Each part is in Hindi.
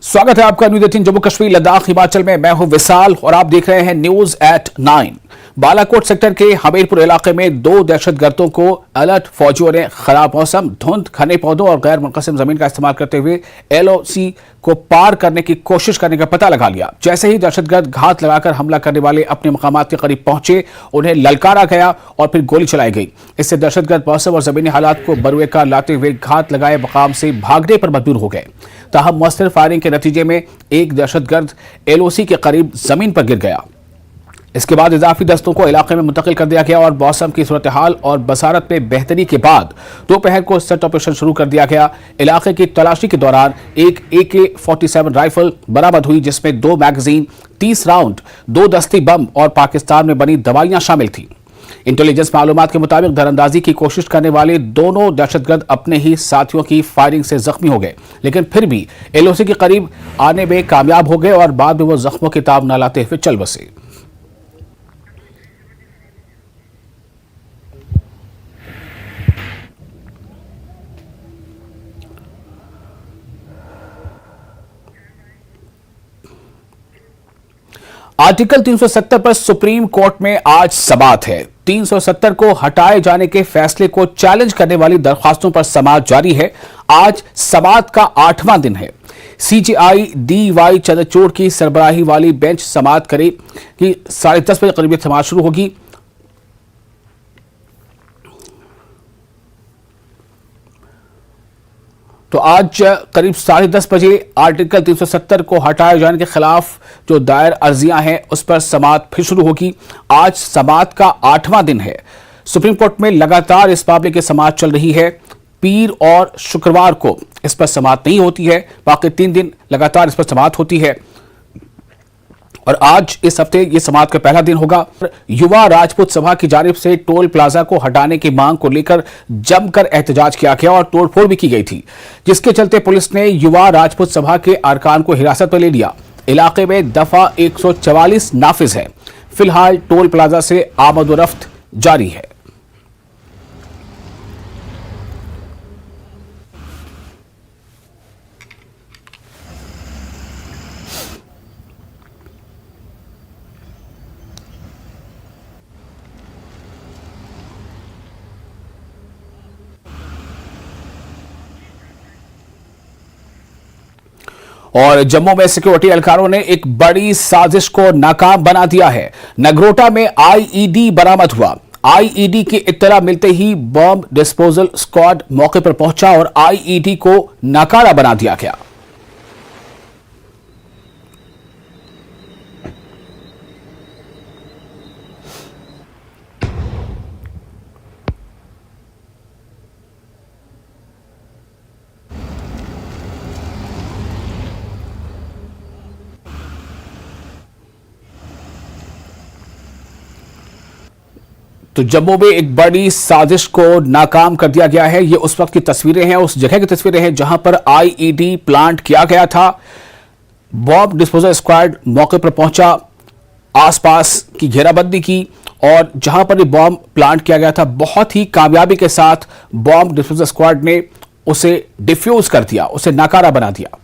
स्वागत है आपका न्यूज 18 जम्मू कश्मीर लद्दाख हिमाचल में। मैं हूं विशाल और आप देख रहे हैं न्यूज एट 9। बालाकोट सेक्टर के हमीरपुर इलाके में 2 दहशतगर्दों को अलर्ट फौजियों ने खराब मौसम, धुंध, घने पौधों और गैर मुनक़सिम जमीन का इस्तेमाल करते हुए LOC को पार करने की कोशिश करने का पता लगा लिया। जैसे ही दहशतगर्द घात लगाकर हमला करने वाले अपने मकामात के करीब पहुंचे, उन्हें ललकारा गया और फिर गोली चलाई गई। इससे दहशतगर्द मौसम और जमीनी हालात को बरूएकार लाते हुए घात लगाए मकाम से भागने पर मजबूर हो गए। ताहम मौसर फायरिंग के नतीजे में एक दहशतगर्द LOC के करीब जमीन पर गिर गया। इसके बाद इजाफी दस्तों को इलाके में मुंतकिल कर दिया गया और मौसम की सूरत हाल और बसारत में बेहतरी के बाद दोपहर को सर्च ऑपरेशन शुरू कर दिया गया। इलाके की तलाशी के दौरान एक AK-47 राइफल बरामद हुई, जिसमें 2 मैगजीन, 30 राउंड, 2 दस्ती बम और पाकिस्तान में बनी दवाइयां शामिल थी। इंटेलिजेंस मालूमात के मुताबिक दरअंदाजी की कोशिश करने वाले दोनों दहशतगर्द अपने ही साथियों की फायरिंग से जख्मी हो गए, लेकिन फिर भी LOC के करीब आने में कामयाब हो गए और बाद में वो जख्मों की ताब न लाते हुए चल बसे। आर्टिकल 370 पर सुप्रीम कोर्ट में आज समाअत है। 370 को हटाए जाने के फैसले को चैलेंज करने वाली दरख्वास्तों पर समाअत जारी है। आज समाअत का 8वां दिन है। CJI DY चंद्रचूड़ की सरबराही वाली बेंच समाअत करे कि 10:30 बजे करीब समाअत शुरू होगी। तो आज करीब 10:30 बजे आर्टिकल 370 को हटाए जाने के खिलाफ जो दायर अर्जियां हैं उस पर समाअत फिर शुरू होगी। आज समाअत का 8वां दिन है। सुप्रीम कोर्ट में लगातार इस मामले की समाअत चल रही है। पीर और शुक्रवार को इस पर समाअत नहीं होती है, बाकी 3 दिन लगातार इस पर समाअत होती है और आज इस हफ्ते ये समाअत का पहला दिन होगा। युवा राजपूत सभा की जानिब से टोल प्लाजा को हटाने की मांग को लेकर जमकर एहतजाज किया गया और तोड़फोड़ भी की गई थी, जिसके चलते पुलिस ने युवा राजपूत सभा के अरकान को हिरासत में ले लिया। इलाके में दफा 144 नाफिज है। फिलहाल टोल प्लाजा से आमदोरफ्त जारी है। और जम्मू में सिक्योरिटी एहलकारों ने एक बड़ी साजिश को नाकाम बना दिया है। नगरोटा में IED बरामद हुआ। IED की इत्तला मिलते ही बॉम्ब डिस्पोजल स्क्वाड मौके पर पहुंचा और IED को नाकारा बना दिया गया। तो जम्मू में एक बड़ी साजिश को नाकाम कर दिया गया है। ये उस वक्त की तस्वीरें हैं, उस जगह की तस्वीरें हैं जहां पर IED प्लांट किया गया था। बॉम्ब डिस्पोजल स्क्वाड मौके पर पहुंचा, आसपास की घेराबंदी की और जहां पर ये बॉम्ब प्लांट किया गया था, बहुत ही कामयाबी के साथ बॉम्ब डिस्पोजल स्क्वाड ने उसे डिफ्यूज कर दिया, उसे नाकारा बना दिया।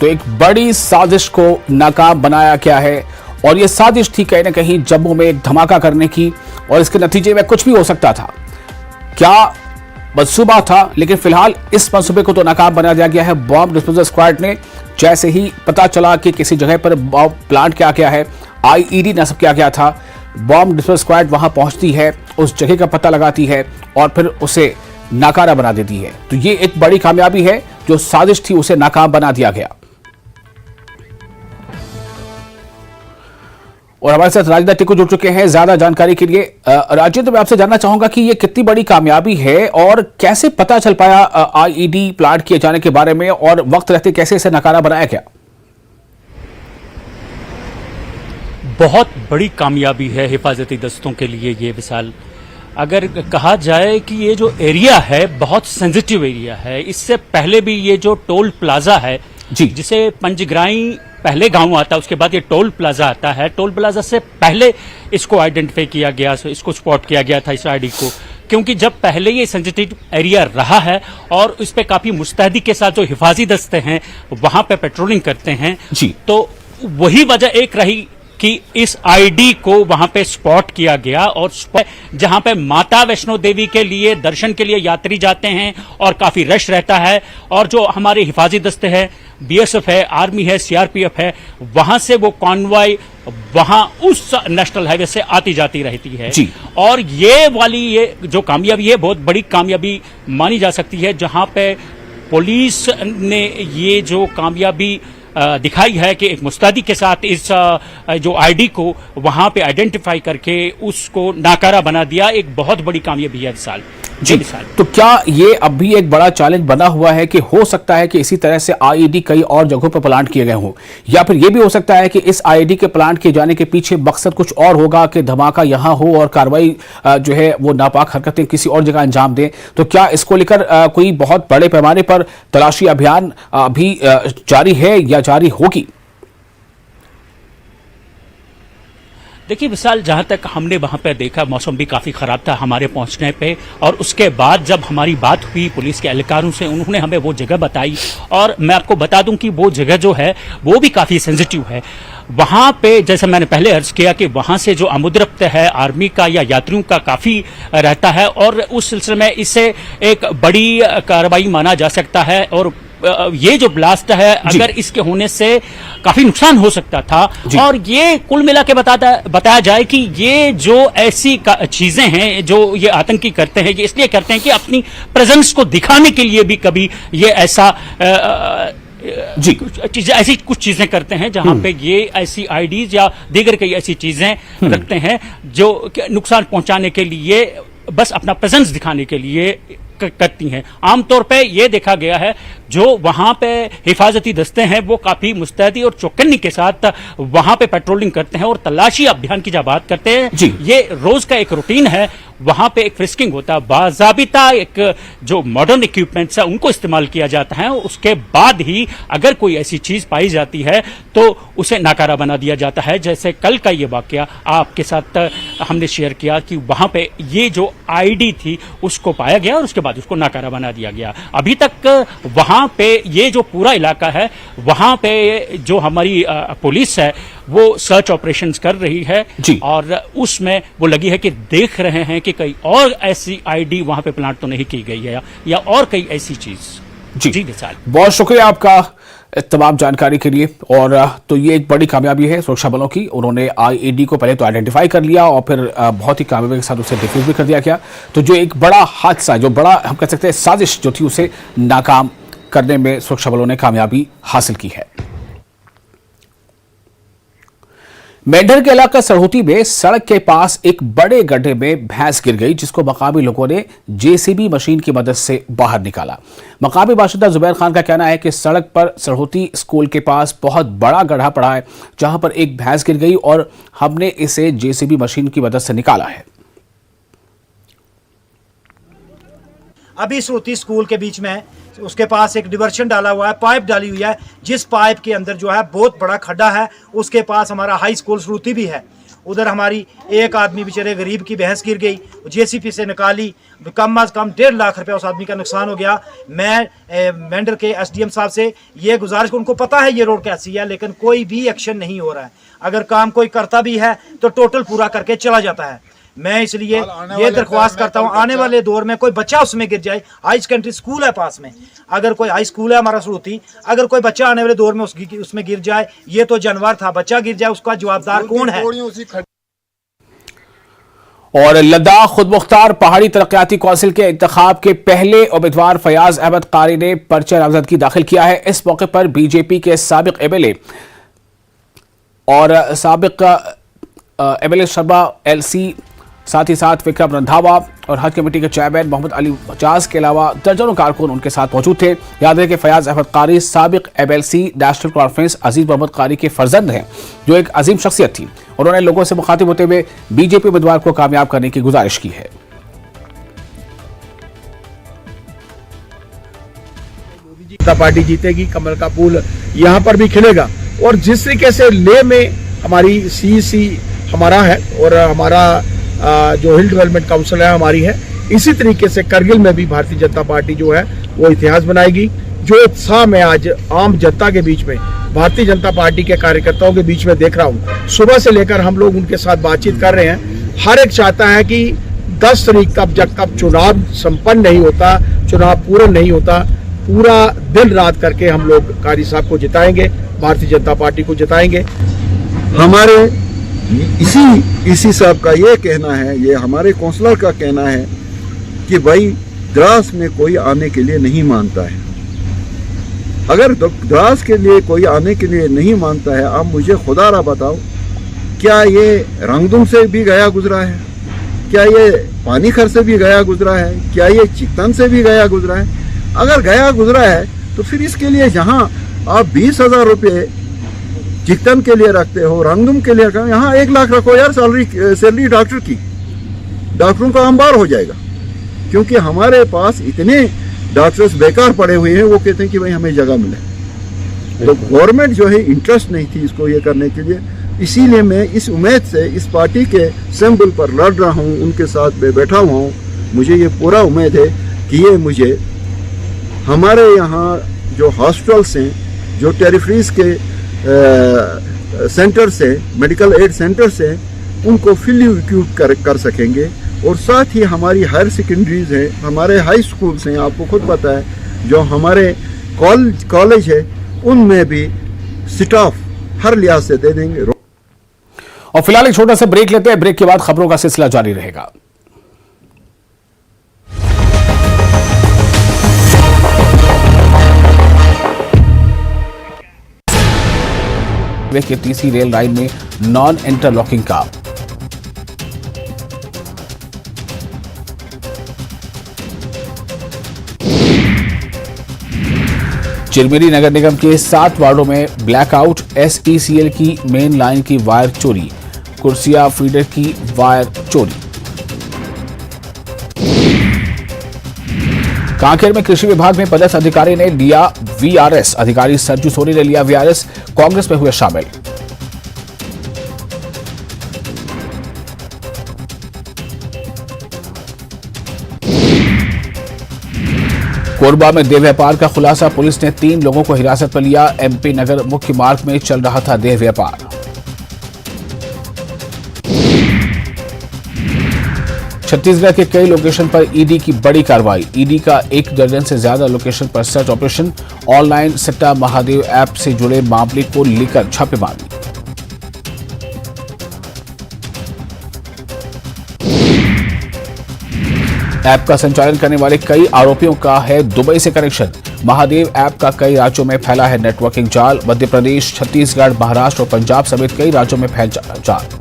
तो एक बड़ी साजिश को नाकाम बनाया गया है और यह साजिश थी कहीं ना कहीं जम्मू में एक धमाका करने की और इसके नतीजे में कुछ भी हो सकता था। क्या मंसूबा था, लेकिन फिलहाल इस मंसूबे को तो नाकाम बना दिया गया है। बॉम्ब डिस्पोजल स्क्वाड ने जैसे ही पता चला कि किसी जगह पर बॉम्ब प्लांट किया गया है, IED नस्ब किया गया था, बॉम्ब डिस्पोजल स्क्वाड वहां पहुंचती है, उस जगह का पता लगाती है और फिर उसे नाकारा बना देती है। तो ये एक बड़ी कामयाबी है। जो साजिश थी उसे नाकाम बना दिया गया। और हमारे साथ राजेंद्र टिक्कू जुड़ चुके हैं ज्यादा जानकारी के लिए। राजेंद्र, मैं आपसे जानना चाहूंगा कि ये कितनी बड़ी कामयाबी है और कैसे पता चल पाया आईईडी प्लांट किए जाने के बारे में, और वक्त रहते कैसे इसे नकारा बनाया गया? बहुत बड़ी कामयाबी है हिफाजती दस्तों के लिए ये विशाल। अगर कहा जाए कि ये जो एरिया है बहुत सेंसिटिव एरिया है। इससे पहले भी ये जो टोल प्लाजा है जी, जिसे पंजग्राई पहले गांव आता है, उसके बाद ये टोल प्लाजा आता है। टोल प्लाजा से पहले इसको आइडेंटिफाई किया गया, इसको स्पॉट किया गया था इस आईडी को, क्योंकि जब पहले ये सेंसिटिव एरिया रहा है और इस पे काफी मुस्तैदी के साथ जो हिफाजी दस्ते हैं वहां पे पेट्रोलिंग करते हैं जी। तो वही वजह एक रही कि इस आईडी को वहां पे स्पॉट किया गया, और जहां पे माता वैष्णो देवी के लिए दर्शन के लिए यात्री जाते हैं और काफी रश रहता है, और जो हमारे हिफाजी दस्ते हैं, बीएसएफ है, आर्मी है, सीआरपीएफ है, वहां से वो कॉन्वॉय वहां उस नेशनल हाईवे से आती जाती रहती है जी। और ये जो कामयाबी है बहुत बड़ी कामयाबी मानी जा सकती है, जहां पे पुलिस ने ये जो कामयाबी दिखाई है कि एक मुस्तैदी के साथ इस जो आईडी को वहां पे आइडेंटिफाई करके उसको नाकारा बना दिया। एक बहुत बड़ी कामयाबी है विशाल जी। तो क्या ये अब भी एक बड़ा चैलेंज बना हुआ है कि हो सकता है कि इसी तरह से आईईडी कई और जगहों पर प्लांट किए गए हों, या फिर ये भी हो सकता है कि इस आईईडी के प्लांट किए जाने के पीछे मकसद कुछ और होगा कि धमाका यहां हो और कार्रवाई जो है वो नापाक हरकतें किसी और जगह अंजाम दें? तो क्या इसको लेकर कोई बहुत बड़े पैमाने पर तलाशी अभियान अभी जारी है या जारी होगी? देखिए विशाल, जहां तक हमने वहां पे देखा मौसम भी काफी खराब था हमारे पहुंचने पे, और उसके बाद जब हमारी बात हुई पुलिस के एहलकारों से, उन्होंने हमें वो जगह बताई, और मैं आपको बता दूं कि वो जगह जो है वो भी काफी सेंसिटिव है। वहां पे जैसे मैंने पहले अर्ज किया कि वहां से जो आमुद्रप्त है आर्मी का या यात्रियों का काफी रहता है, और उस सिलसिले में इसे एक बड़ी कार्रवाई माना जा सकता है। और ये जो ब्लास्ट है अगर इसके होने से काफी नुकसान हो सकता था, और ये कुल मिला के बताया जाए कि ये जो ऐसी चीजें हैं जो ये आतंकी करते हैं, ये इसलिए करते हैं कि अपनी प्रेजेंस को दिखाने के लिए भी कभी ये ऐसा ऐसी कुछ चीजें करते हैं जहां पे ये ऐसी आईडीज या दीगर कई ऐसी चीजें रखते हैं जो नुकसान पहुंचाने के लिए, बस अपना प्रेजेंस दिखाने के लिए करती हैं। आमतौर पे ये देखा गया है जो वहां पे हिफाजती दस्ते हैं वो काफी मुस्तैदी और चौकन्नी के साथ वहां पे पेट्रोलिंग करते हैं और तलाशी अभियान की जब बात करते हैं, ये रोज का एक रूटीन है। वहां पे एक फ्रिस्किंग होता है, बाज़ाबिता एक जो मॉडर्न इक्विपमेंट्स है उनको इस्तेमाल किया जाता है, उसके बाद ही अगर कोई ऐसी चीज पाई जाती है तो उसे नाकारा बना दिया जाता है। जैसे कल का ये वाकया आपके साथ हमने शेयर किया कि वहां पे ये जो आईडी थी उसको पाया गया और उसके बाद उसको नाकारा बना दिया गया। अभी तक वहां पे ये जो पूरा इलाका है वहां पे जो हमारी पुलिस है वो सर्च ऑपरेशंस कर रही है, और उसमें वो लगी है कि देख रहे हैं कि कई और ऐसी आईडी वहां पे प्लांट तो नहीं की गई है या और कई ऐसी चीज। जी विशाल, बहुत शुक्रिया आपका तमाम जानकारी के लिए। और तो ये एक बड़ी कामयाबी है सुरक्षा बलों की, उन्होंने आईईडी को पहले तो आइडेंटिफाई कर लिया और फिर बहुत ही कामयाबी के साथ उसे डिफ्यूज भी कर दिया गया। तो जो एक बड़ा हादसा, जो बड़ा हम कह सकते हैं साजिश जो थी, उसे नाकाम करने में सुरक्षा बलों ने कामयाबी हासिल की है। मेंढर के इलाका सरहूती में सड़क के पास एक बड़े गड्ढे में भैंस गिर गई, जिसको मकामी लोगों ने जेसीबी मशीन की मदद से बाहर निकाला। मकामी बाशिंदा जुबैर खान का कहना है कि सड़क पर सरहूती स्कूल के पास बहुत बड़ा गड्ढा पड़ा है जहां पर एक भैंस गिर गई और हमने इसे जेसीबी मशीन की मदद से निकाला है। अभी सरहूती स्कूल के बीच में उसके पास एक डिवर्शन डाला हुआ है, पाइप डाली हुई है, जिस पाइप के अंदर जो है बहुत बड़ा खड्डा है। उसके पास हमारा हाई स्कूल सरहूती भी है। उधर हमारी एक आदमी बेचारे गरीब की भैंस गिर गई, जेसीबी से निकाली, कम अज कम 1.5 लाख रुपया उस आदमी का नुकसान हो गया। मैं मेंढर के एसडीएम साहब से ये गुजारिश, उनको पता है ये रोड कैसी है लेकिन कोई भी एक्शन नहीं हो रहा है। अगर काम कोई करता भी है तो टोटल पूरा करके चला जाता है। मैं इसलिए ये दरख्वास्त करता हूँ, आने वाले दौर में कोई बच्चा उसमें गिर जाए, हाई सेकेंडरी स्कूल है पास में, अगर कोई हाई स्कूल है हमारा सरहूती, अगर कोई बच्चा आने वाले दौर में उसमें गिर जाए, ये तो जानवर था, बच्चा गिर जाए, उसका जवाबदार कौन है? और लद्दाख खुद मुख्तार पहाड़ी तरक्याती कौंसिल के इंतखाब के पहले उम्मीदवार फयाज अहमद कारी ने पर्चा नामजदगी दाखिल किया है। इस मौके पर बीजेपी के साबिक एमएलए और साबिक एमएलए शर्मा एलसी, साथ ही साथ विक्रम रंधावा और हज कमेटी के चेयरमैन मोहम्मद अली मजाज के अलावा दर्जनों कारकुन उनके साथ मौजूद थे। याद है कि फयाज अहमद कारी साबिक एमएलसी नेशनल कॉन्फ्रेंस अजीज मोहम्मद कारी के फर्जंद हैं, जो एक अजीम शख्सियत थी। उन्होंने लोगों से मुखातिब होते हुए बीजेपी उम्मीदवार को कामयाब करने की गुजारिश की है। जनता पार्टी जीतेगी, कमल का फूल यहाँ पर भी खिलेगा। और जिस तरीके से लेह में हमारी सीईसी हमारा है और हमारा जो हिल डेवलपमेंट काउंसिल है हमारी है, इसी तरीके से करगिल में भी भारतीय जनता पार्टी जो है वो इतिहास बनाएगी। जो उत्साह मैं आज आम जनता के बीच में, भारतीय जनता पार्टी के कार्यकर्ताओं के बीच में देख रहा हूँ, सुबह से लेकर हम लोग उनके साथ बातचीत कर रहे हैं। हर एक चाहता है कि 10 तारीख तक जब तक चुनाव संपन्न नहीं होता, चुनाव पूर्ण नहीं होता, पूरा दिन रात करके हम लोग कारी साहब को जिताएंगे, भारतीय जनता पार्टी को जिताएंगे। हमारे इसी साहब का ये कहना है, ये हमारे काउंसलर का कहना है कि भाई द्रास में कोई आने के लिए नहीं मानता है। अगर द्रास के लिए कोई आने के लिए नहीं मानता है, आप मुझे खुदारा बताओ, क्या ये रंगदुम से भी गया गुजरा है? क्या ये पानीखर से भी गया गुजरा है? क्या ये चिकतन से भी गया गुजरा है? अगर गया गुजरा है तो फिर इसके लिए जहां आप 20,000 रुपये चिकतन के लिए रखते हो, रंगदुम के लिए रखो, यहाँ 1 लाख रखो यार सैलरी डॉक्टर की। डॉक्टरों का अंबार हो जाएगा, क्योंकि हमारे पास इतने डॉक्टर्स बेकार पड़े हुए हैं, वो कहते हैं कि भाई हमें जगह मिले। तो गवर्नमेंट जो है इंटरेस्ट नहीं थी इसको ये करने के लिए। इसीलिए मैं इस उम्मीद से इस पार्टी के सिंबल पर लड़ रहा हूँ, उनके साथ मैं बैठा हुआ हूँ। मुझे ये पूरा उम्मीद है कि ये मुझे हमारे यहाँ जो हॉस्पिटल्स हैं, जो टेरिफरीज के सेंटर से, मेडिकल एड सेंटर से, उनको फुली इक्विप कर सकेंगे। और साथ ही हमारी हायर सेकेंडरीज हैं, हमारे हाई स्कूल्स हैं, आपको खुद पता है, जो हमारे कॉलेज है, उनमें भी स्टाफ हर लिहाज से दे देंगे। और फिलहाल एक छोटा सा ब्रेक लेते हैं, ब्रेक के बाद खबरों का सिलसिला जारी रहेगा। के तीसरी रेल लाइन में नॉन इंटरलॉकिंग काम। चिरमिरी नगर निगम के 7 वार्डों में ब्लैकआउट, एसईसीएल की मेन लाइन की वायर चोरी, कुर्सिया फीडर की वायर चोरी। कांकेर में कृषि विभाग में पदस्थ अधिकारी ने लिया वीआरएस, अधिकारी सरजू सोनी ने लिया वीआरएस, कांग्रेस में हुए शामिल। कोरबा में देह व्यापार का खुलासा, पुलिस ने 3 लोगों को हिरासत में लिया। एमपी नगर मुख्य मार्ग में चल रहा था देह व्यापार। छत्तीसगढ़ के कई लोकेशन पर ईडी की बड़ी कार्रवाई, ईडी का 1 दर्जन से ज्यादा लोकेशन पर सर्च ऑपरेशन, ऑनलाइन सट्टा महादेव ऐप से जुड़े मामले को लेकर छापेमारी। ऐप का संचालन करने वाले कई आरोपियों का है दुबई से कनेक्शन, महादेव ऐप का कई राज्यों में फैला है नेटवर्किंग जाल, मध्य प्रदेश, छत्तीसगढ़, महाराष्ट्र और पंजाब समेत कई राज्यों में फैल जाल।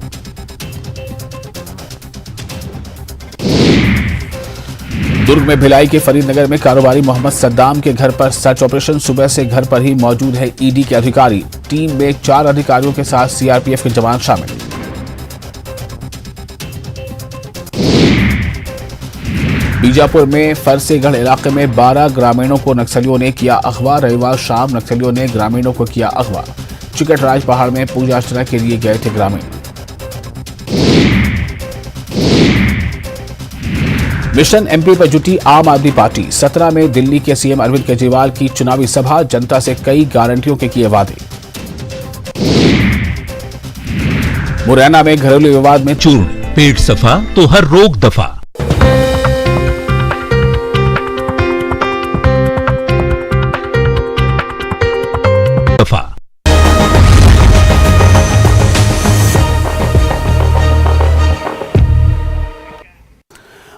दुर्ग में भिलाई के फरीदनगर में कारोबारी मोहम्मद सद्दाम के घर पर सर्च ऑपरेशन, सुबह से घर पर ही मौजूद है ईडी के अधिकारी, टीम में 4 अधिकारियों के साथ सीआरपीएफ के जवान शामिल। बीजापुर में फरसेगढ़ इलाके में 12 ग्रामीणों को नक्सलियों ने किया अगवा, रविवार शाम नक्सलियों ने ग्रामीणों को किया अगवा। चिकटराज पहाड़ में पूजा अर्चना के लिए गए थे ग्रामीण। मिशन एमपी पर जुटी आम आदमी पार्टी, 17 में दिल्ली के सीएम अरविंद केजरीवाल की चुनावी सभा, जनता से कई गारंटियों के किए वादे। मुरैना में घरेलू विवाद में चूर्ण, पेट सफा तो हर रोग दफा।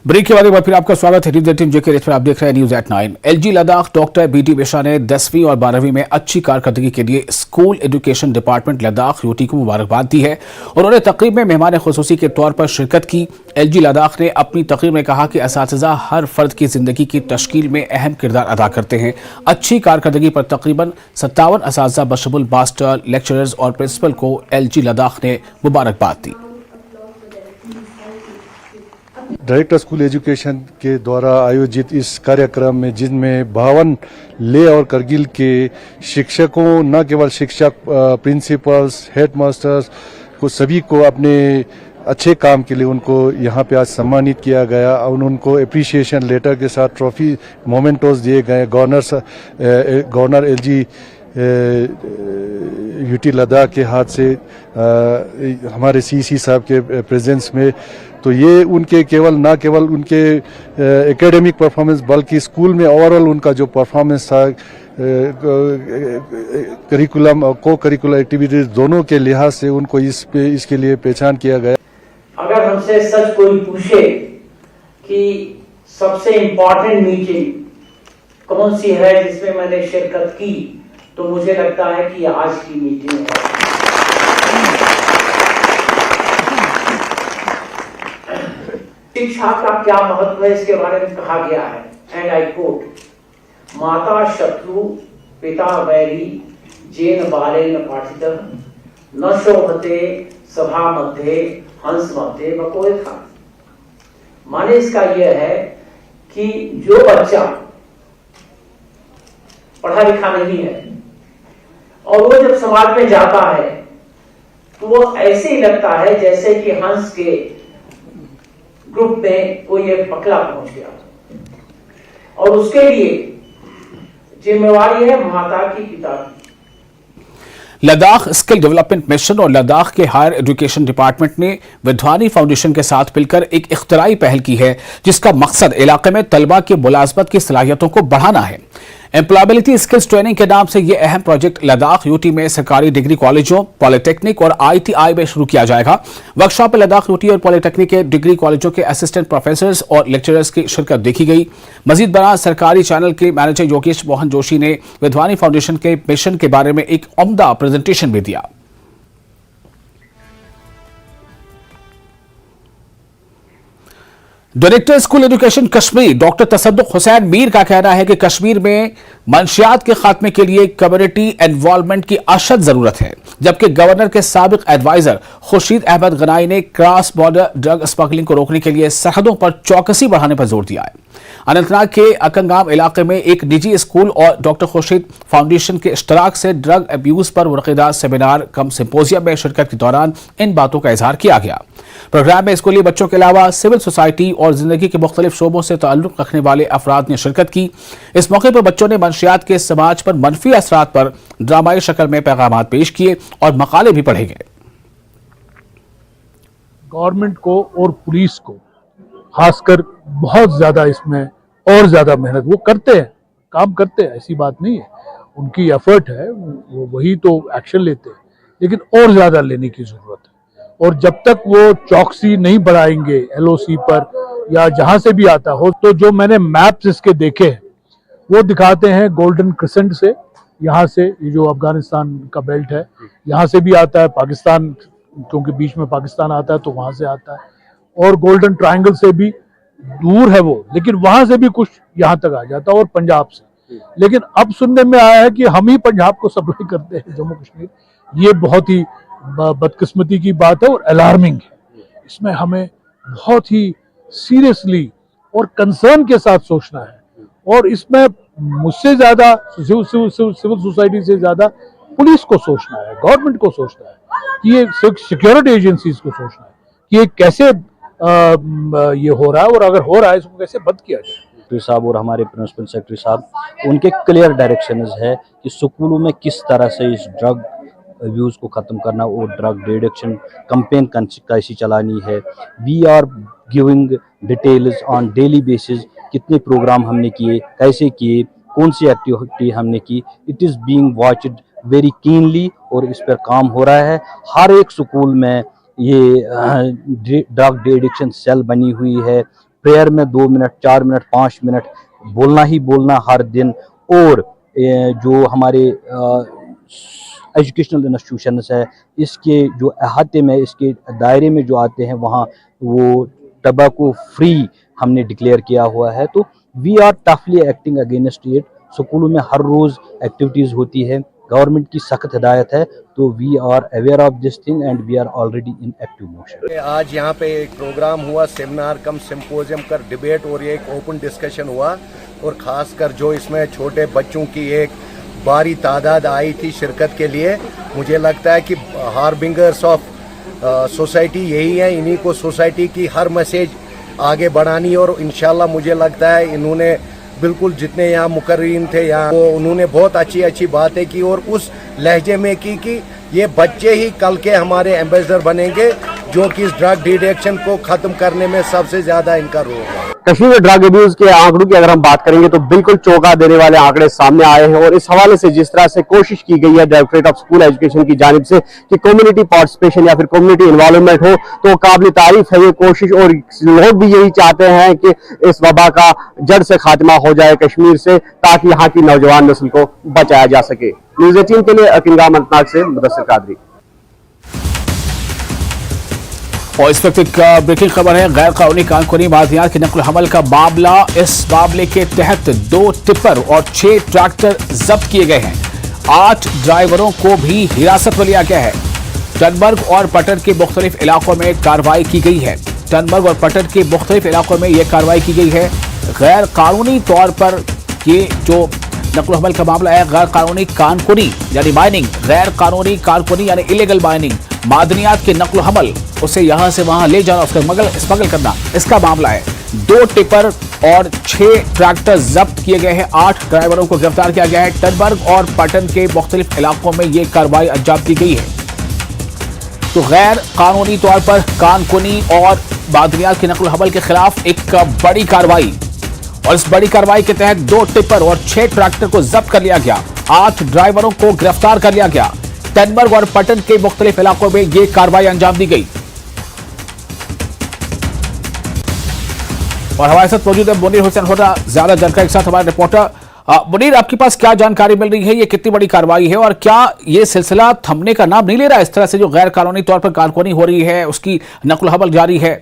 ब्रेक के बाद एक बार फिर आपका स्वागत है। न्यूज 18 जेके पर आप देख रहे हैं news at 9। LG Ladakh doctor BT Mishra ने 10वीं और 12वीं में अच्छी कारकर्दगी के लिए school education department Ladakh UT को मुबारकबाद दी है। उन्होंने तकरीब में मेहमान खुसूसी के तौर पर शिरकत की। एलजी लद्दाख ने अपनी तकरीर में कहा कि असातिज़ा हर फर्द की जिंदगी की तश्कील में अहम किरदार अदा करते हैं। अच्छी कारकर्दगी पर तकरीबन 57 असातिज़ा बशमुल मास्टर, लेक्चरर्स और प्रिंसिपल को एलजी लद्दाख ने मुबारकबाद दी। डायरेक्टर स्कूल एजुकेशन के द्वारा आयोजित इस कार्यक्रम में, जिनमें 52 लेह और करगिल के शिक्षकों, न केवल शिक्षक, प्रिंसिपल्स, हेडमास्टर्स को सभी को अपने अच्छे काम के लिए उनको यहाँ पे आज सम्मानित किया गया और उनको एप्रिसिएशन लेटर के साथ ट्रॉफी मोमेंटोस दिए गए। गवर्नर एलजी यूटी लद्दाख के हाथ से हमारे सीसी साहब के प्रेजेंस में, तो ये उनके न केवल उनके एकेडमिक परफॉर्मेंस बल्कि स्कूल में ओवरऑल उनका जो परफॉर्मेंस था, करिकुलम और को करिकुलर एक्टिविटीज दोनों के लिहाज से उनको इसके लिए पहचान किया गया। अगर हमसे सच कोई पूछे कि सबसे इम्पोर्टेंट मीटिंग कौन सी है जिसमें मैंने शिरकत की, तो मुझे लगता है कि आज की मीटिंग है। शिक्षा का क्या महत्व है इसके बारे में कहा गया है, एंड आई कोट, माता शत्रु पिता वैरी जेन बालेन पाठितः न शोभते सभा मध्य हंस मध्य बकोय था। माने इसका यह है कि जो बच्चा पढ़ा लिखा नहीं है और वो जब समाज में जाता है तो वो ऐसे ही लगता है जैसे कि हंस के ग्रुप में कोई एक पकड़ा पहुंच गया, और उसके लिए जिम्मेवारी है माता की, पिता की। लद्दाख स्किल डेवलपमेंट मिशन और लद्दाख के हायर एजुकेशन डिपार्टमेंट ने विद्वानी फाउंडेशन के साथ मिलकर एक इख्तराई पहल की है, जिसका मकसद इलाके में तलबा की मुलाजमत की सलाहियतों को बढ़ाना है। एम्प्लॉयबिलिटी स्किल्स ट्रेनिंग के नाम से यह अहम प्रोजेक्ट लद्दाख यूटी में सरकारी डिग्री कॉलेजों, पॉलिटेक्निक और आईटीआई में शुरू किया जाएगा। वर्कशॉप में लद्दाख यूटी और पॉलिटेक्निक के डिग्री कॉलेजों के असिस्टेंट प्रोफेसर्स और लेक्चरर्स की शिरकत देखी गई। मजीद बराह सरकारी चैनल के मैनेजर योगेश मोहन जोशी ने विद्वानी फाउंडेशन के मिशन के बारे में एक उम्दा प्रेजेंटेशन भी दिया। Director school education Kashmir doctor तसद्दुक हुसैन मीर का कहना है कि कश्मीर में मंशियात के खात्मे के लिए कम्युनिटी इन्वॉल्वमेंट की अशद जरूरत है, जबकि गवर्नर के साबिक एडवाइजर खुर्शीद अहमद गनाई ने क्रॉस बॉर्डर ड्रग स्मगलिंग को रोकने के लिए सरहदों पर चौकसी बढ़ाने पर जोर दिया है। अनंतनाग के अकंगाम इलाके में एक निजी स्कूल और डॉक्टर खुर्शीद फाउंडेशन के इश्तराक से ड्रग अब्यूज पर मुनक़िदा सेमिनार कम सिंपोजियम में शिरकत के दौरान इन बातों का इजहार किया गया। प्रोग्राम में स्कूली बच्चों के अलावा सिविल सोसाइटी और जिंदगी के मुख्तलिफ शोबों से ताल्लुक रखने वाले अफराद ने शिरकत की। इस मौके पर बच्चों ने मंशियात के समाज पर मनफी असरात पर ड्रामाई शक्ल में पैगाम पेश किए और मकाले भी पढ़े गए। गवर्नमेंट को और पुलिस को खासकर बहुत ज्यादा इसमें और ज्यादा मेहनत वो करते हैं, काम करते हैं, ऐसी बात नहीं है, उनकी एफर्ट है, वो वही तो एक्शन लेते हैं, लेकिन और ज्यादा लेने की जरूरत है। और जब तक वो चौकसी नहीं बढ़ाएंगे एलओसी पर या जहां से भी आता हो, तो जो मैंने मैप्स इसके देखे हैं वो दिखाते हैं गोल्डन क्रिसेंट से, यहाँ से ये जो अफगानिस्तान का बेल्ट है यहाँ से भी आता है, पाकिस्तान क्योंकि बीच में पाकिस्तान आता है तो वहां से आता है, और गोल्डन ट्रायंगल से भी दूर है वो, लेकिन वहां से भी कुछ यहाँ तक आ जाता है, और पंजाब से। लेकिन अब सुनने में आया है कि हम ही पंजाब को सप्लाई करते हैं, जम्मू कश्मीर। ये बहुत ही बदकिस्मती की बात है और अलार्मिंग है। इसमें हमें बहुत ही सीरियसली और कंसर्न के साथ सोचना है, और इसमें मुझसे ज्यादा सिविल सोसाइटी से ज्यादा पुलिस को सोचना है, गवर्नमेंट को सोचना है, कि ये सिक्योरिटी एजेंसीज को सोचना है कि ये कैसे ये हो रहा है, और अगर हो रहा है इसको कैसे बंद किया जाए। सेक्रेटरी साहब और हमारे प्रिंसिपल सेक्रेटरी साहब, उनके क्लियर डायरेक्शन है कि स्कूलों में किस तरह से इस ड्रग अब्यूज़ को ख़त्म करना और ड्रग डिडक्शन कैंपेन कैसी चलानी है। We are giving details on daily basis, कितने प्रोग्राम हमने किए, कैसे किए, कौन सी एक्टिविटी हमने की। It is being watched very keenly और इस पर काम हो रहा है। हर एक स्कूल में ये ड्रग डिडक्शन सेल बनी हुई है, प्रेयर में 2 मिनट, 4 मिनट, 5 मिनट बोलना ही बोलना हर दिन। और जो हमारे एजुकेशनल इंस्टीट्यूशंस है, इसके जो अहाते में, इसके दायरे में जो आते हैं, वहाँ वो टबैको फ्री हमने डिक्लेयर किया हुआ है। तो we are toughly acting against it. स्कूलों में हर रोज़ एक्टिविटीज़ होती है, गवर्नमेंट की सख्त हिदायत है, तो we are aware of this thing and we are already in active motion. आज यहाँ पे एक प्रोग्राम हुआ, सेमिनार कम सिंपोजियम कर डिबेट, और ये एक ओपन डिस्कशन हुआ, और ख़ासकर जो इसमें छोटे बच्चों की एक भारी तादाद आई थी शिरकत के लिए। मुझे लगता है कि हार्बिंगर्स ऑफ सोसाइटी यही है, इन्हीं को सोसाइटी की हर मैसेज आगे बढ़ानी, और इंशाल्लाह मुझे लगता है इन्होंने बिल्कुल जितने यहाँ मुकर्रीन थे यहाँ, वो उन्होंने बहुत अच्छी अच्छी बातें की, और उस लहजे में की कि ये बच्चे ही कल के हमारे एम्बेसडर बनेंगे, जो कि इस ड्रग डिटेक्शन को ख़त्म करने में सबसे ज़्यादा इनका रोल है। कश्मीर में ड्रग अब्यूज के आंकड़ों की अगर हम बात करेंगे तो बिल्कुल चौंका देने वाले आंकड़े सामने आए हैं, और इस हवाले से जिस तरह से कोशिश की गई है डायरेक्टरेट ऑफ स्कूल एजुकेशन की जानिब से कि कम्युनिटी पार्टिसिपेशन या फिर कम्युनिटी इन्वॉल्वमेंट हो, तो काबिल तारीफ है ये कोशिश, और लोग भी यही चाहते हैं कि इस वबा का जड़ से खात्मा हो जाए कश्मीर से, ताकि यहाँ की नौजवान नस्ल को बचाया जा सके। न्यूज़ 18 के लिए अकिंगाम अनंतनाग से मुदस्सिर कादरी। और इस वक्त एक ब्रेकिंग खबर है, गैर कानूनी कानूनी मादियात के नकल हमल का मामला। इस मामले के तहत 2 टिप्पर और 6 ट्रैक्टर जब्त किए गए हैं। 8 ड्राइवरों को भी हिरासत में लिया गया है। टनबर्ग और पटन के मुख्तलिफ इलाकों में कार्रवाई की गई है। टनबर्ग और पटन के मुख्तलिफ इलाकों में यह कार्रवाई की गई है। गैर कानूनी तौर पर ये जो नकल हमल का मामला है, गैर कानूनी कानकुनी यानी माइनिंग, गैर कानूनी कानकुनी यानी इलीगल माइनिंग, मादनियात के नकल हमल, उसे यहां से वहां ले जाना, उसका स्मगल करना, इसका मामला है। 2 टिपर और 6 ट्रैक्टर जब्त किए गए हैं। 8 ड्राइवरों को गिरफ्तार किया गया है। टनबर्ग और पटन के मुख्तलिफ इलाकों में यह कार्रवाई अंजाम दी गई है। तो गैर कानूनी तौर पर कानकुनी और मादनियात के नकल हमल के खिलाफ एक बड़ी कार्रवाई, और इस बड़ी कार्रवाई के तहत 2 टिपर और 6 ट्रैक्टर को जब्त कर लिया गया। 8 ड्राइवरों को गिरफ्तार कर लिया गया। टनबर्ग और पटन के मुख्तलिफ इलाकों में यह कार्रवाई अंजाम दी गई। और हमारे साथ मौजूद है मुनीर हुसैन होटा, ज्यादा जानकारी के साथ हमारे रिपोर्टर। मुनीर, आपके पास क्या जानकारी मिल रही है? ये कितनी बड़ी कार्रवाई है, और क्या ये सिलसिला थमने का नाम नहीं ले रहा? इस तरह से जो गैर कानूनी तौर पर कारकुनी हो रही है, उसकी नकल हमल जारी है।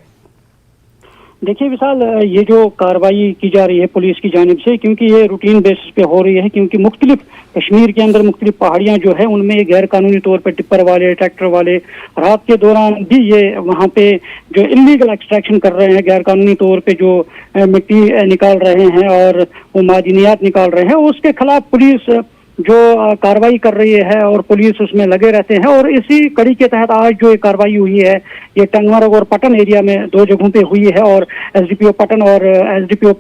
देखिए विशाल, ये जो कार्रवाई की जा रही है पुलिस की जानिब से, क्योंकि ये रूटीन बेसिस पे हो रही है, क्योंकि मुख्तलिफ कश्मीर के अंदर मुख्तलिफ पहाड़ियां जो है उनमें ये गैर कानूनी तौर पर टिप्पर वाले, ट्रैक्टर वाले रात के दौरान भी ये वहाँ पे जो इलीगल एक्सट्रैक्शन कर रहे हैं, गैर कानूनी तौर पे जो मिट्टी निकाल रहे हैं और वो मादनियात निकाल रहे हैं, उसके खिलाफ पुलिस जो कार्रवाई कर रही है और पुलिस उसमें लगे रहते हैं। और इसी कड़ी के तहत आज जो कार्रवाई हुई है, ये टंगमरग और पटन एरिया में 2 जगहों पे हुई है, और एसडीपीओ पटन और एसडीपीओ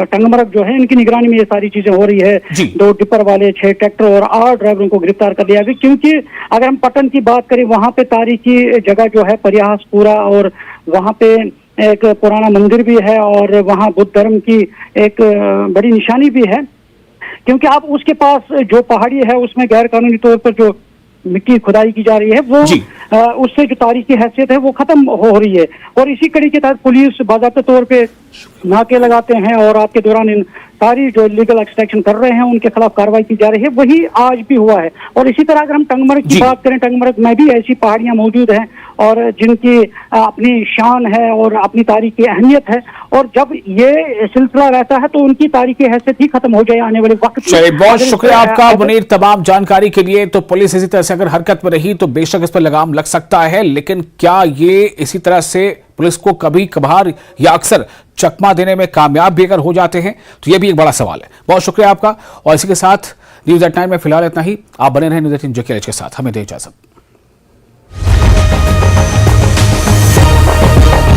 टंगमरग जो है, इनकी निगरानी में ये सारी चीजें हो रही है। 2 टिप्पर वाले, 6 ट्रैक्टर और 8 ड्राइवरों को गिरफ्तार कर लिया गया। क्योंकि अगर हम पटन की बात करें, वहाँ पे तारीखी जगह जो है परिहासपुरा, और वहाँ पे एक पुराना मंदिर भी है, और वहाँ बुद्ध धर्म की एक बड़ी निशानी भी है। क्योंकि आप उसके पास जो पहाड़ी है उसमें गैर कानूनी तौर पर जो मिट्टी खुदाई की जा रही है, वो उससे जो तारीखी हैसियत है वो खत्म हो रही है। और इसी कड़ी के तहत पुलिस बाज़ाब्ता तौर पे नाके लगाते हैं, और रात के दौरान इन सारी जो लीगल एक्सट्रैक्शन कर रहे हैं उनके खिलाफ कार्रवाई की जा रही है। वही आज भी हुआ है। और इसी तरह अगर हम टंगमरग की बात करें, टंगमरग में भी ऐसी पहाड़ियां मौजूद हैं और जिनकी अपनी शान है और अपनी तारीखी अहमियत है, और जब ये सिलसिला रहता है तो उनकी तारीखी हैसियत ही खत्म हो जाए आने वाले वक्त में। बहुत शुक्रिया आपका मुनीर तमाम जानकारी के लिए। तो पुलिस इसी तरह से अगर हरकत में रही तो बेशक इस पर लगाम लग सकता है, लेकिन क्या ये इसी तरह से पुलिस को कभी कभार या अक्सर चकमा देने में कामयाब भी अगर हो जाते हैं, तो यह भी एक बड़ा सवाल है। बहुत शुक्रिया आपका। और इसी के साथ न्यूज़ एट 9 में फिलहाल इतना ही। आप बने रहें न्यूज़ 18 के साथ। हमें दे इजाजत।